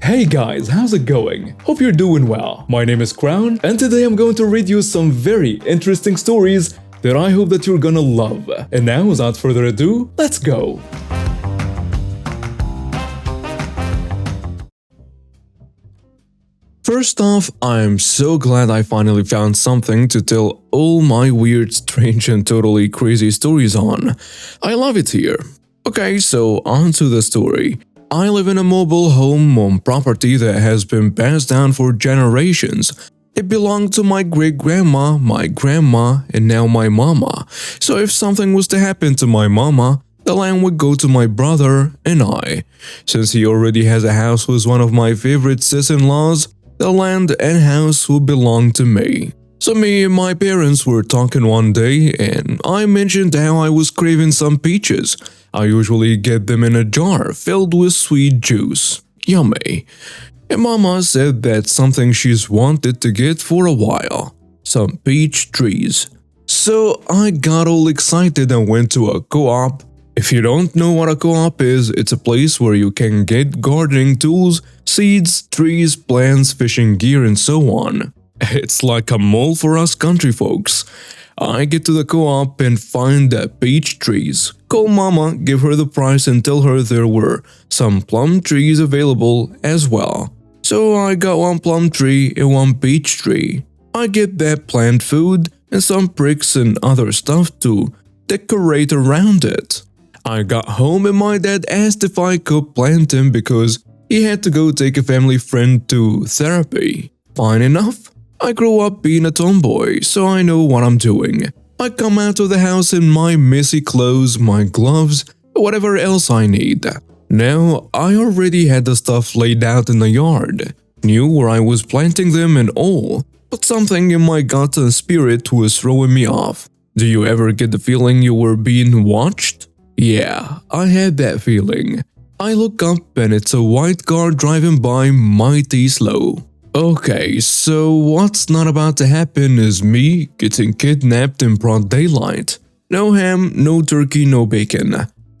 Hey guys, how's it going? Hope you're doing well. My name is Crown, and today I'm going to read you some very interesting stories that I hope that you're gonna love. And now, without further ado, let's go! First off, I'm so glad I finally found something to tell all my weird, strange and totally crazy stories on. I love it here. Okay, so on to the story. I live in a mobile home on property that has been passed down for generations. It belonged to my great-grandma, my grandma, and now my mama. So if something was to happen to my mama, the land would go to my brother and I. Since he already has a house with one of my favorite sis-in-laws, the land and house would belong to me. So me and my parents were talking one day and I mentioned how I was craving some peaches. I usually get them in a jar filled with sweet juice. Yummy. And Mama said that's something she's wanted to get for a while. Some peach trees. So I got all excited and went to a co-op. If you don't know what a co-op is, it's a place where you can get gardening tools, seeds, trees, plants, fishing gear, and so on. It's like a mall for us country folks. I get to the co-op and find the peach trees. Call Mama, give her the price and tell her there were some plum trees available as well. So I got one plum tree and one peach tree. I get that plant food and some bricks and other stuff to decorate around it. I got home and my dad asked if I could plant them because he had to go take a family friend to therapy. Fine enough. I grew up being a tomboy, so I know what I'm doing. I come out of the house in my messy clothes, my gloves, whatever else I need. Now, I already had the stuff laid out in the yard, knew where I was planting them and all, but something in my gut and spirit was throwing me off. Do you ever get the feeling you were being watched? Yeah, I had that feeling. I look up and it's a white car driving by mighty slow. Okay, so what's not about to happen is me getting kidnapped in broad daylight. No ham, no turkey, no bacon.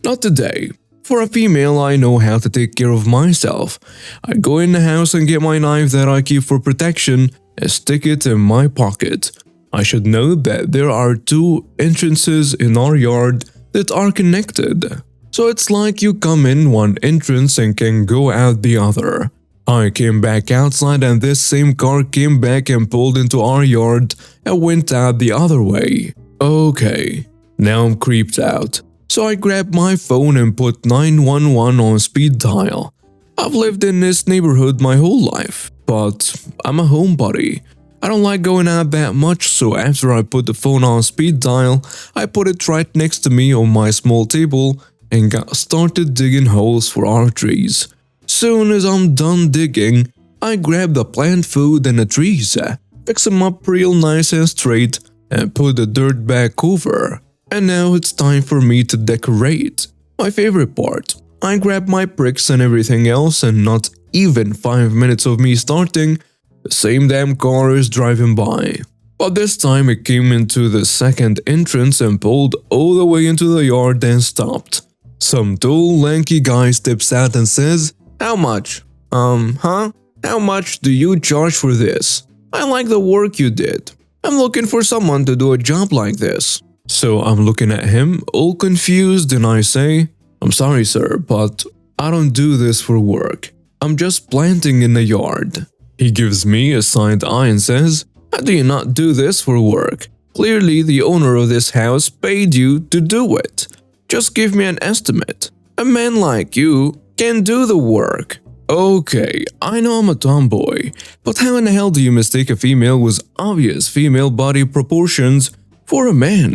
Not today. For a female, I know how to take care of myself. I go in the house and get my knife that I keep for protection and stick it in my pocket. I should note that there are two entrances in our yard that are connected. So it's like you come in one entrance and can go out the other. I came back outside and this same car came back and pulled into our yard and went out the other way. Okay, now I'm creeped out. So I grabbed my phone and put 911 on speed dial. I've lived in this neighborhood my whole life, but I'm a homebody. I don't like going out that much, so after I put the phone on speed dial, I put it right next to me on my small table and got started digging holes for our trees. Soon as I'm done digging, I grab the plant food and the trees, fix them up real nice and straight, and put the dirt back over. And now it's time for me to decorate. My favorite part. I grab my bricks and everything else, and not even 5 minutes of me starting, the same damn car is driving by. But this time it came into the second entrance and pulled all the way into the yard and stopped. Some tall, lanky guy steps out and says, "How much? How much do you charge for this? I like the work you did. I'm looking for someone to do a job like this." So I'm looking at him, all confused, and I say, "I'm sorry sir, but I don't do this for work. I'm just planting in the yard." He gives me a side eye and says, "How do you not do this for work? Clearly the owner of this house paid you to do it. Just give me an estimate. A man like you can do the work." Okay, I know I'm a tomboy, but how in the hell do you mistake a female with obvious female body proportions for a man?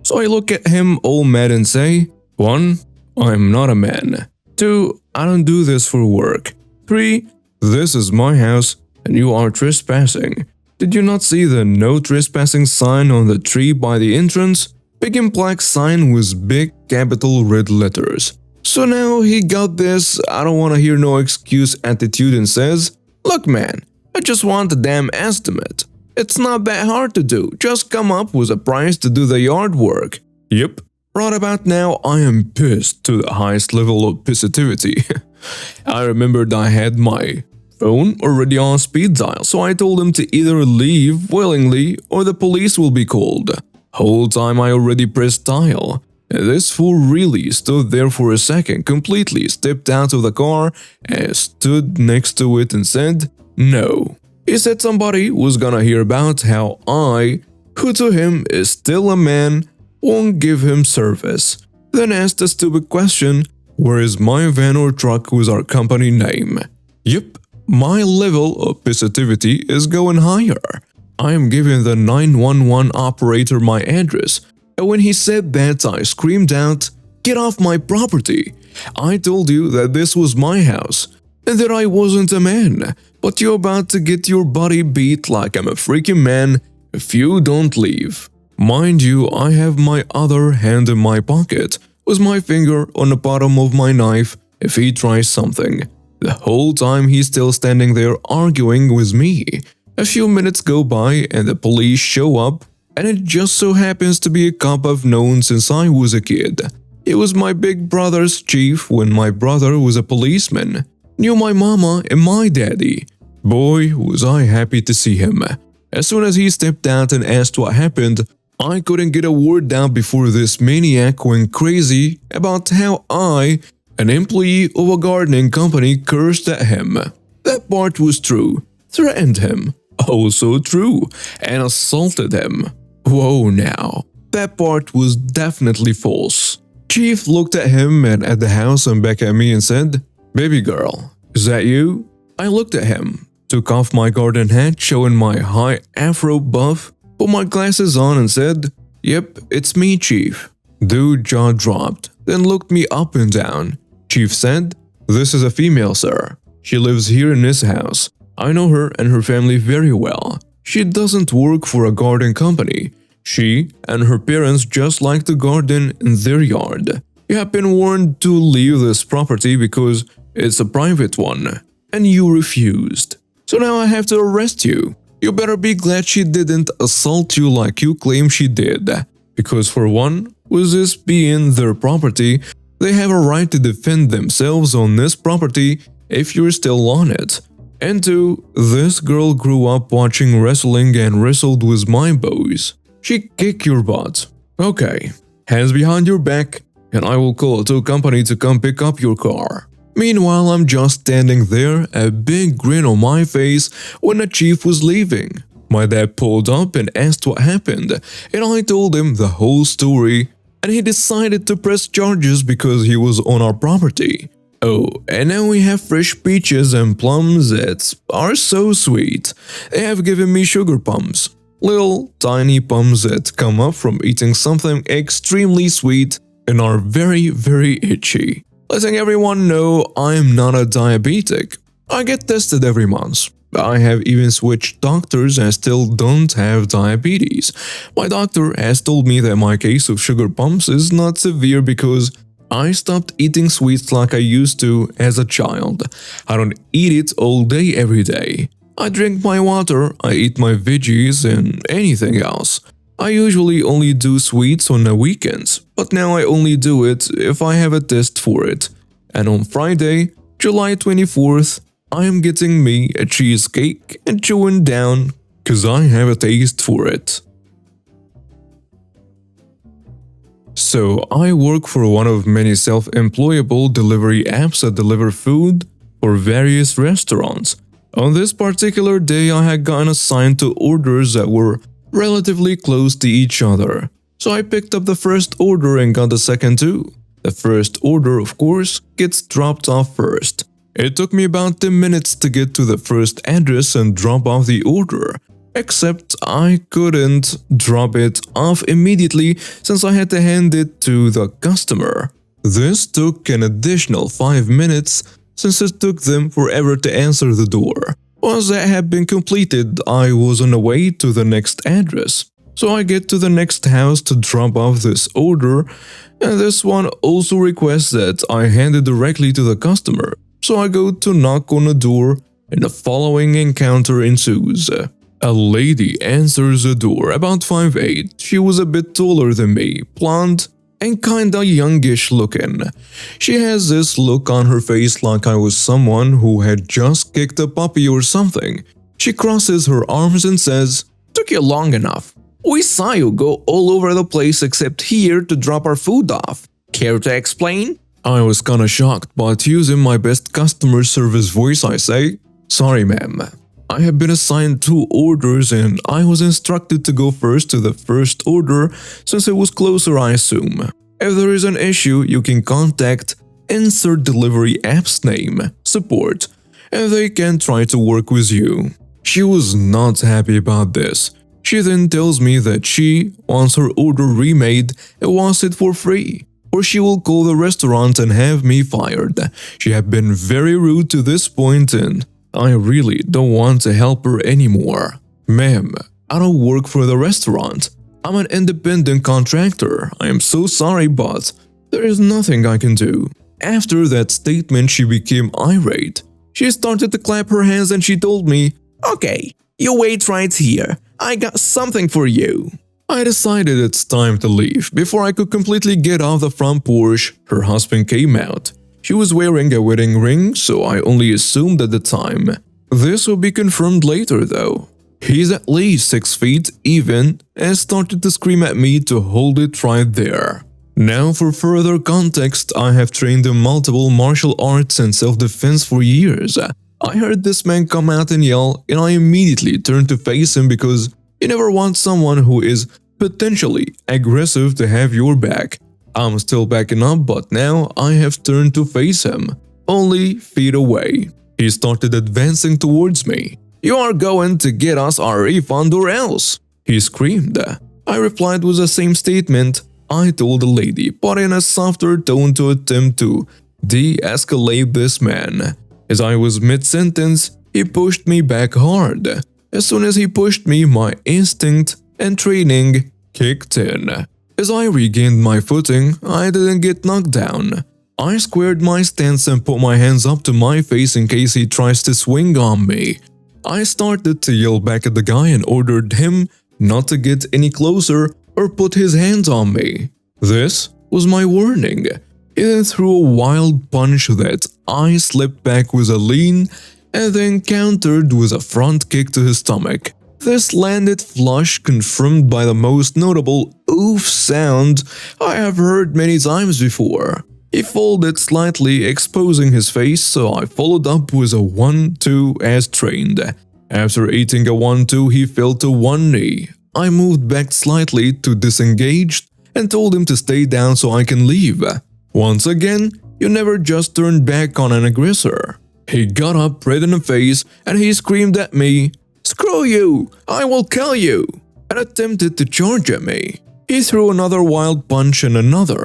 So I look at him all mad and say, 1. I'm not a man. 2. I don't do this for work. 3. This is my house and you are trespassing. Did you not see the no trespassing sign on the tree by the entrance? Big and black sign with big capital red letters. So now he got this I don't wanna hear no excuse attitude and says, "Look man, I just want a damn estimate. It's not that hard to do, just come up with a price to do the yard work." Yep, right about now I am pissed to the highest level of pissivity. I remembered I had my phone already on speed dial, so I told him to either leave willingly or the police will be called. Whole time I already pressed dial. This fool really stood there for a second, completely stepped out of the car and stood next to it and said, "No." He said somebody was gonna hear about how I, who to him is still a man, won't give him service. Then asked a stupid question, where is my van or truck with our company name? Yep, my level of positivity is going higher. I am giving the 911 operator my address, and when he said that I screamed out, "Get off my property! I told you that this was my house, and that I wasn't a man, but you're about to get your body beat like I'm a freaking man if you don't leave." Mind you, I have my other hand in my pocket, with my finger on the bottom of my knife if he tries something. The whole time he's still standing there arguing with me. A few minutes go by and the police show up, and it just so happens to be a cop I've known since I was a kid. He was my big brother's chief when my brother was a policeman. Knew my mama and my daddy. Boy, was I happy to see him. As soon as he stepped out and asked what happened, I couldn't get a word out before this maniac went crazy about how I, an employee of a gardening company, cursed at him. That part was true. Threatened him. Also true. And assaulted him. Whoa now. That part was definitely false. Chief looked at him and at the house and back at me and said, "Baby girl, is that you?" I looked at him, took off my garden hat showing my high afro buff, put my glasses on and said, "Yep, it's me, Chief." Dude jaw dropped, then looked me up and down. Chief said, "This is a female, sir. She lives here in this house. I know her and her family very well. She doesn't work for a garden company. She and her parents just like to garden in their yard. You have been warned to leave this property because it's a private one, and you refused. So now I have to arrest you. You better be glad she didn't assault you like you claim she did. Because for one, with this being their property, they have a right to defend themselves on this property if you're still on it. And two, this girl grew up watching wrestling and wrestled with my boys. She kick your butt. Okay, hands behind your back, and I will call a tow company to come pick up your car." Meanwhile, I'm just standing there, a big grin on my face, when the chief was leaving. My dad pulled up and asked what happened, and I told him the whole story, and he decided to press charges because he was on our property. Oh, and now we have fresh peaches and plums that are so sweet. They have given me sugar plums. Little tiny plums that come up from eating something extremely sweet and are very, very itchy. Letting everyone know I'm not a diabetic. I get tested every month. I have even switched doctors and still don't have diabetes. My doctor has told me that my case of sugar plums is not severe because I stopped eating sweets like I used to as a child. I don't eat it all day every day. I drink my water, I eat my veggies and anything else. I usually only do sweets on the weekends, but now I only do it if I have a test for it. And on Friday, July 24th, I am getting me a cheesecake and chewing down cause I have a taste for it. So I work for one of many self-employable delivery apps that deliver food for various restaurants. On this particular day, I had gotten assigned to orders that were relatively close to each other. So I picked up the first order and got the second too. The first order, of course, gets dropped off first. It took me about 10 minutes to get to the first address and drop off the order. Except I couldn't drop it off immediately since I had to hand it to the customer. This took an additional 5 minutes since it took them forever to answer the door. Once that had been completed, I was on the way to the next address. So I get to the next house to drop off this order, and this one also requests that I hand it directly to the customer. So I go to knock on the door, and the following encounter ensues. A lady answers the door, about 5'8". She was a bit taller than me, blonde, and kinda youngish looking. She has this look on her face like I was someone who had just kicked a puppy or something. She crosses her arms and says, "Took you long enough. We saw you go all over the place except here to drop our food off. Care to explain?" I was kinda shocked, but using my best customer service voice I say, "Sorry ma'am. I have been assigned 2 orders and I was instructed to go first to the first order since it was closer I assume. If there is an issue, you can contact insert delivery app's name, support, and they can try to work with you." She was not happy about this. She then tells me that she wants her order remade and wants it for free, or she will call the restaurant and have me fired. She had been very rude to this point and I really don't want to help her anymore. "Ma'am, I don't work for the restaurant. I'm an independent contractor. I am so sorry, but there is nothing I can do." After that statement, she became irate. She started to clap her hands and she told me, "Okay, you wait right here. I got something for you." I decided it's time to leave. Before I could completely get off the front porch, her husband came out. She was wearing a wedding ring, so I only assumed at the time. This will be confirmed later though. He's at least 6 feet even and started to scream at me to hold it right there. Now for further context, I have trained in multiple martial arts and self-defense for years. I heard this man come out and yell and I immediately turned to face him because you never want someone who is potentially aggressive to have your back. I'm still backing up, but now I have turned to face him, only feet away. He started advancing towards me. "You are going to get us our refund or else," he screamed. I replied with the same statement I told the lady, but in a softer tone to attempt to de-escalate this man. As I was mid-sentence, he pushed me back hard. As soon as he pushed me, my instinct and training kicked in. As I regained my footing, I didn't get knocked down. I squared my stance and put my hands up to my face in case he tries to swing on me. I started to yell back at the guy and ordered him not to get any closer or put his hands on me. This was my warning. He then threw a wild punch that I slipped back with a lean and then countered with a front kick to his stomach. This landed flush, confirmed by the most notable oof sound I have heard many times before. He folded slightly, exposing his face, so I followed up with a 1-2 as trained. After eating a 1-2, he fell to one knee. I moved back slightly to disengage and told him to stay down so I can leave. Once again, you never just turn back on an aggressor. He got up red in the face and he screamed at me, "Screw you! I will kill you!" and attempted to charge at me. He threw another wild punch and another.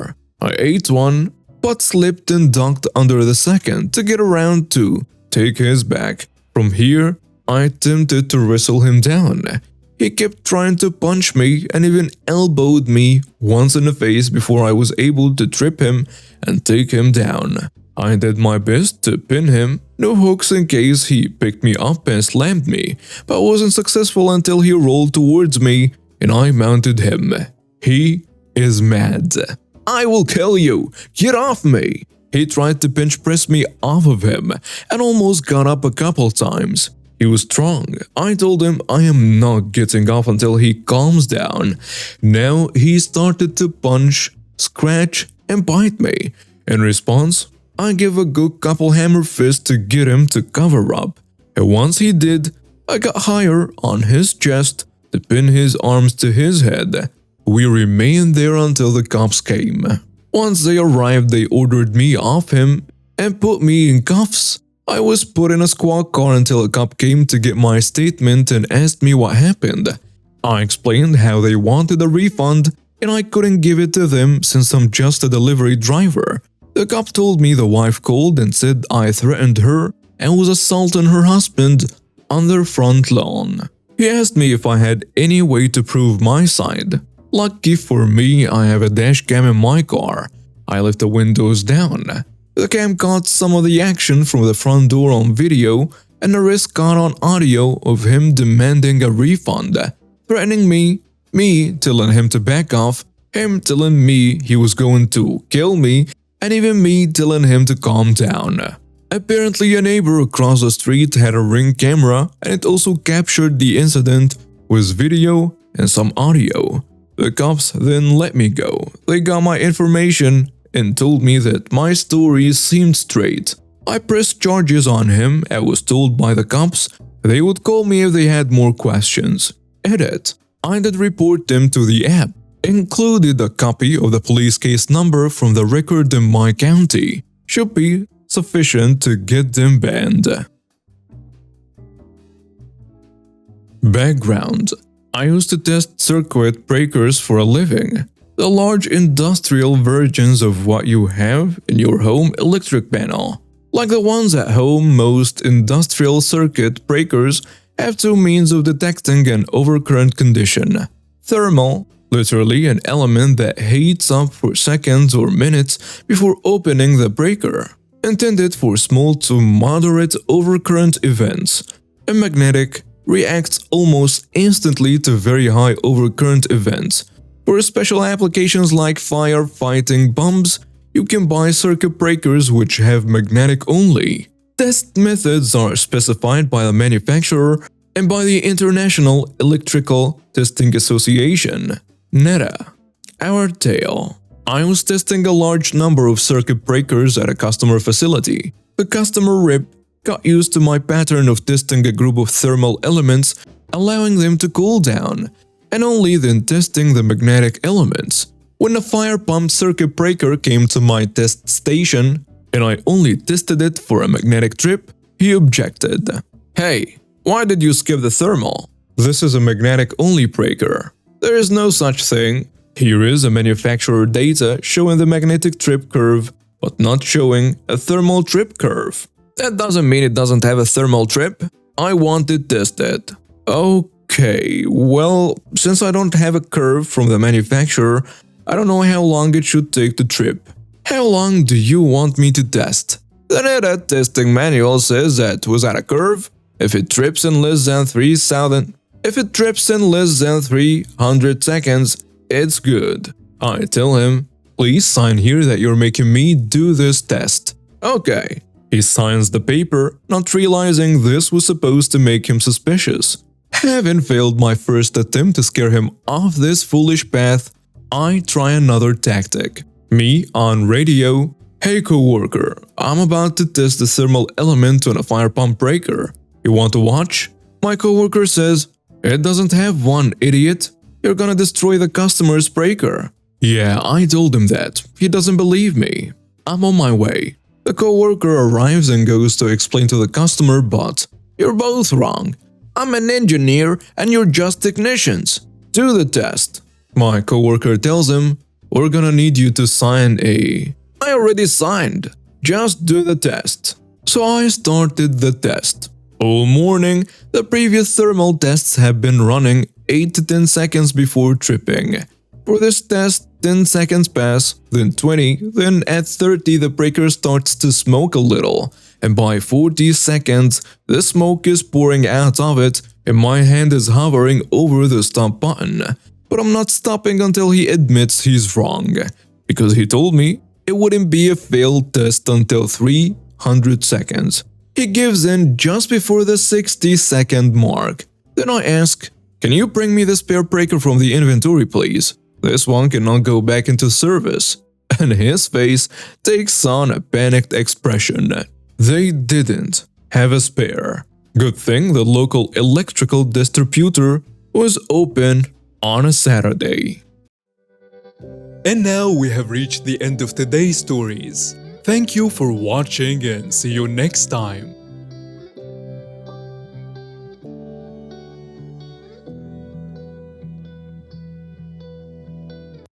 I ate one, but slipped and ducked under the second to get around to take his back. From here, I attempted to wrestle him down. He kept trying to punch me and even elbowed me once in the face before I was able to trip him and take him down. I did my best to pin him, no hooks in case he picked me up and slammed me, but wasn't successful until he rolled towards me and I mounted him. He is mad. "I will kill you! Get off me!" He tried to bench press me off of him and almost got up a couple times. He was strong. I told him I am not getting off until he calms down. Now he started to punch, scratch, and bite me. In response, I gave a good couple hammer fists to get him to cover up. And once he did, I got higher on his chest to pin his arms to his head. We remained there until the cops came. Once they arrived, they ordered me off him and put me in cuffs. I was put in a squad car until a cop came to get my statement and asked me what happened. I explained how they wanted a refund and I couldn't give it to them since I'm just a delivery driver. The cop told me the wife called and said I threatened her and was assaulting her husband on their front lawn. He asked me if I had any way to prove my side. Lucky for me, I have a dash cam in my car. I left the windows down. The cam caught some of the action from the front door on video and the rest caught on audio of him demanding a refund, threatening me telling him to back off Him telling me he was going to kill me, and even me telling him to calm down. Apparently, a neighbor across the street had a Ring camera, and it also captured the incident with video and some audio. The cops then let me go. They got my information and told me that my story seemed straight. I pressed charges on him and was told by the cops they would call me if they had more questions. Edit. I did report them to the app. Included a copy of the police case number from the record in my county. Should be sufficient to get them banned. Background. I used to test circuit breakers for a living. The large industrial versions of what you have in your home electric panel. Like the ones at home, most industrial circuit breakers have two means of detecting an overcurrent condition. Thermal, literally an element that heats up for seconds or minutes before opening the breaker, intended for small to moderate overcurrent events. And magnetic reacts almost instantly to very high overcurrent events. For special applications like firefighting bombs, you can buy circuit breakers which have magnetic only. Test methods are specified by the manufacturer and by the International Electrical Testing Association, NETA. Our tale. I was testing a large number of circuit breakers at a customer facility. The customer rep got used to my pattern of testing a group of thermal elements, allowing them to cool down, and only then testing the magnetic elements. When a fire pump circuit breaker came to my test station, and I only tested it for a magnetic trip, he objected. Hey, why did you skip the thermal? This is a magnetic only breaker. There is no such thing. Here is a manufacturer data showing the magnetic trip curve, but not showing a thermal trip curve. That doesn't mean it doesn't have a thermal trip. I want it tested. Okay, well, since I don't have a curve from the manufacturer, I don't know how long it should take to trip. How long do you want me to test? The NETA testing manual says that without a curve, if it trips in less than 300 seconds, it's good. I tell him, please sign here that you're making me do this test. Okay. He signs the paper, not realizing this was supposed to make him suspicious. Having failed my first attempt to scare him off this foolish path, I try another tactic. Me on radio. Hey coworker, I'm about to test the thermal element on a fire pump breaker. You want to watch? My coworker says, it doesn't have one, idiot. You're gonna destroy the customer's breaker. Yeah, I told him that. He doesn't believe me. I'm on my way. The coworker arrives and goes to explain to the customer, but you're both wrong. I'm an engineer and you're just technicians. Do the test. My coworker tells him, we're gonna need you to sign a... I already signed. Just do the test. So I started the test. All morning, the previous thermal tests have been running 8 to 10 seconds before tripping. For this test, 10 seconds pass, then 20, then at 30 the breaker starts to smoke a little, and by 40 seconds, the smoke is pouring out of it and my hand is hovering over the stop button. But I'm not stopping until he admits he's wrong, because he told me it wouldn't be a failed test until 300 seconds. He gives in just before the 60-second mark. Then I ask, can you bring me the spare breaker from the inventory please? This one cannot go back into service. And his face takes on a panicked expression. They didn't have a spare. Good thing the local electrical distributor was open on a Saturday. And now we have reached the end of today's stories. Thank you for watching and see you next time.